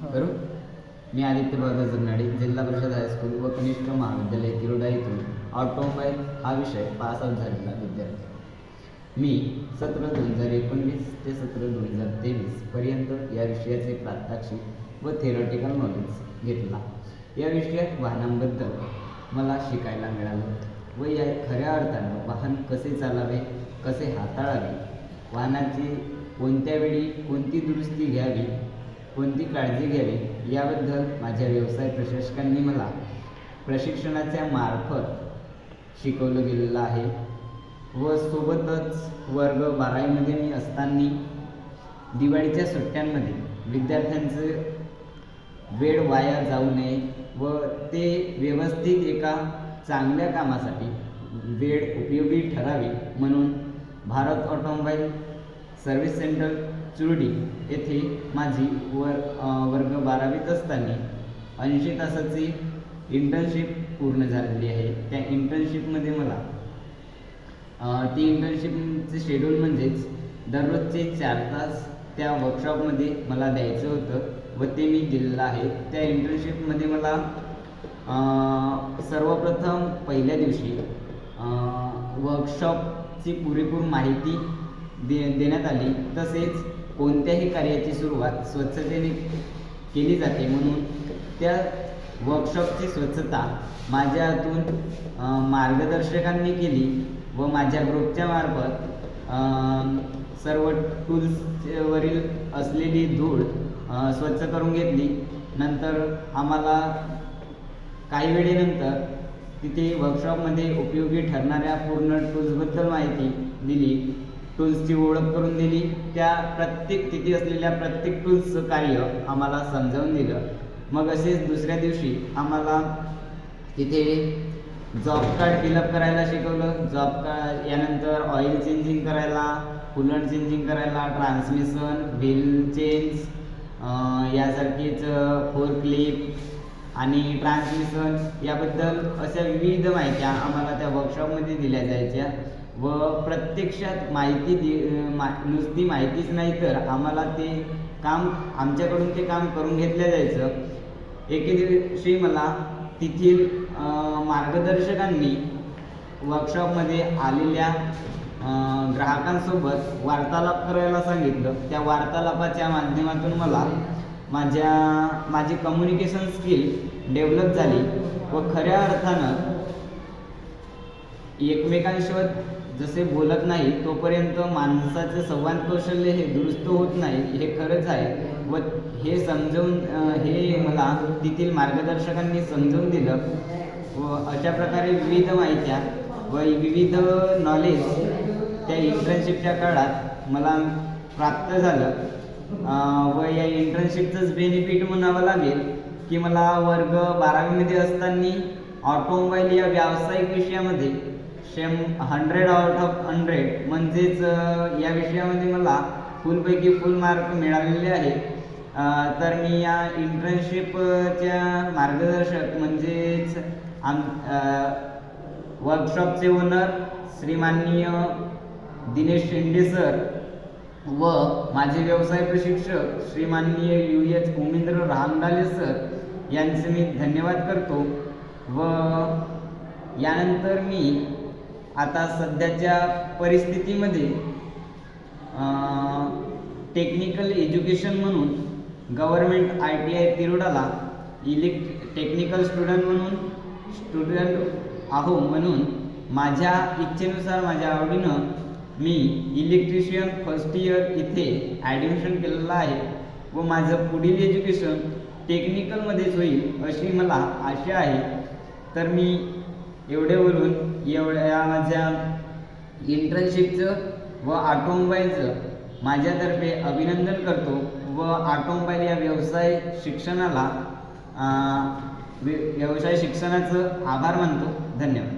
करू. मी आदित्य बाबा जगनाडे, जिल्हा परिषद हायस्कूल व कनिष्ठ महाविद्यालय तिरोडा येथून ऑटोमोबाईल हा विषय पास आउट झालेला विद्यार्थी. मी सत्र 2019 ते सत्र 2023 पर्यंत या विषयाचे प्रात्यक्षिक व थेरॉटिकल नॉलेज घेतला. या विषयात वाहनांबद्दल मला शिकायला मिळालं व या खऱ्या अर्थानं वाहन कसे चालावे, कसे हाताळावे, वाहनाची कोणत्या वेळी कोणती दुरुस्ती घ्यावी, कोणती काळजी घ्यावी याबद्दल माझ्या व्यवसाय प्रशिक्षकांनी मला प्रशिक्षणाच्या मार्फत शिकवलं गेलेलं आहे. व सोबतच वर्ग 12वीमध्ये मी असताना दिवाळीच्या सुट्ट्यांमध्ये विद्यार्थ्यांचं वेळ वाया जाऊ नये व ते व्यवस्थित एका चांगल्या कामासाठी वेळ उपयोगी ठरावी म्हणून भारत ऑटोमोबाईल सर्व्हिस सेंटर चुरडी येथे माझी वर्ग 12वीत असताना 80 तासाची इंटर्नशिप पूर्ण झालेली आहे. त्या इंटर्नशिपमध्ये मला ती इंटर्नशिपचे शेड्यूल म्हणजेच दररोजचे 4 तास त्या वर्कशॉपमध्ये मला द्यायचं होतं व ते मी दिलेलं आहे. त्या इंटर्नशिपमध्ये मला सर्वप्रथम पहिल्या दिवशी वर्कशॉपची पुरेपूर माहिती देण्यात आली. तसेच कोणत्याही कार्याची सुरुवात स्वच्छतेने केली जाते म्हणून त्या वर्कशॉपची स्वच्छता माझ्या हातून मार्गदर्शकांनी केली व माझ्या ग्रुपच्या मार्फत सर्व टूल्सवरील असलेली धूळ स्वच्छ करून घेतली. नंतर आम्हाला काही वेळेनंतर तिथे वर्कशॉपमध्ये उपयोगी ठरणाऱ्या पूर्ण टूल्सबद्दल माहिती दिली, टूल्सची ओळख करून दिली. त्या तिथे असलेल्या प्रत्येक टूल्सचं कार्य आम्हाला समजावून दिलं. मग असेच दुसऱ्या दिवशी आम्हाला तिथे जॉब कार्ड फिलअप करायला शिकवलं. जॉब कार्ड यानंतर ऑइल चेंजिंग करायला, कूलंट चेंजिंग करायला, ट्रान्समिशन, व्हील चेंज यासारखीच फोरक्लिप आणि ट्रान्समिशन याबद्दल अशा विविध माहित्या आम्हाला त्या वर्कशॉपमध्ये दिल्या जायच्या व प्रत्यक्षात नुसती माहितीच नाही तर आम्हाला ते काम आमच्याकडून ते काम करून घेतलं जायचं. एके दिवशी मला तेथील मार्गदर्शकांनी वर्कशॉपमध्ये आलेल्या ग्राहकांसोबत वार्तालाप करायला सांगितलं. त्या वार्तालापाच्या माध्यमातून मला माझी कम्युनिकेशन स्किल डेव्हलप झाली व खऱ्या अर्थानं एकमेकांसोबत जसे बोलत नाही तोपर्यंत माणसाचे संवाद कौशल्य हे दुरुस्त होत नाही हे खरंच आहे व हे समजवून हे मला तेथील मार्गदर्शकांनी समजवून दिलं व अशा प्रकारे विविध माहित्या व विविध नॉलेज त्या इंटर्नशिपच्या काळात मला प्राप्त झालं. व या इंटर्नशिपचंच बेनिफिट म्हणावं लागेल की मला वर्ग 12वीमध्ये असताना ऑटोमोबाईल या व्यावसायिक विषयामध्ये 100 आउट ऑफ 100 म्हणजेच या विषयामध्ये मला फुलपैकी फुल मार्क मिळालेले आहेत. तर मी या इंटर्नशिपच्या मार्गदर्शक म्हणजेच वर्कशॉपचे ओनर श्रीमाननीय दिनेश शेंडे सर व माझे व्यवसाय प्रशिक्षक श्रीमाननीय UH उमेंद्र रामडाले सर यांचे मी धन्यवाद करतो. व यानंतर मी आता सध्याच्या परिस्थितीमध्ये टेक्निकल एज्युकेशन म्हणून गव्हर्नमेंट ITI तिरोडाला टेक्निकल स्टुडंट आहो म्हणून माझ्या इच्छेनुसार माझ्या आवडीनं मी इलेक्ट्रिशियन फर्स्ट इयर इथे ॲडमिशन केलेलं आहे व माझं पुढील एज्युकेशन टेक्निकलमध्येच होईल अशी मला आशा आहे. तर मी एवढे बोलून एवढ्या माझ्या इंटर्नशिपचं व ऑटोमोबाईलचं माझ्यातर्फे अभिनंदन करतो व ऑटोमोबाईल या व्यवसाय शिक्षणाचं आभार मानतो. धन्यवाद.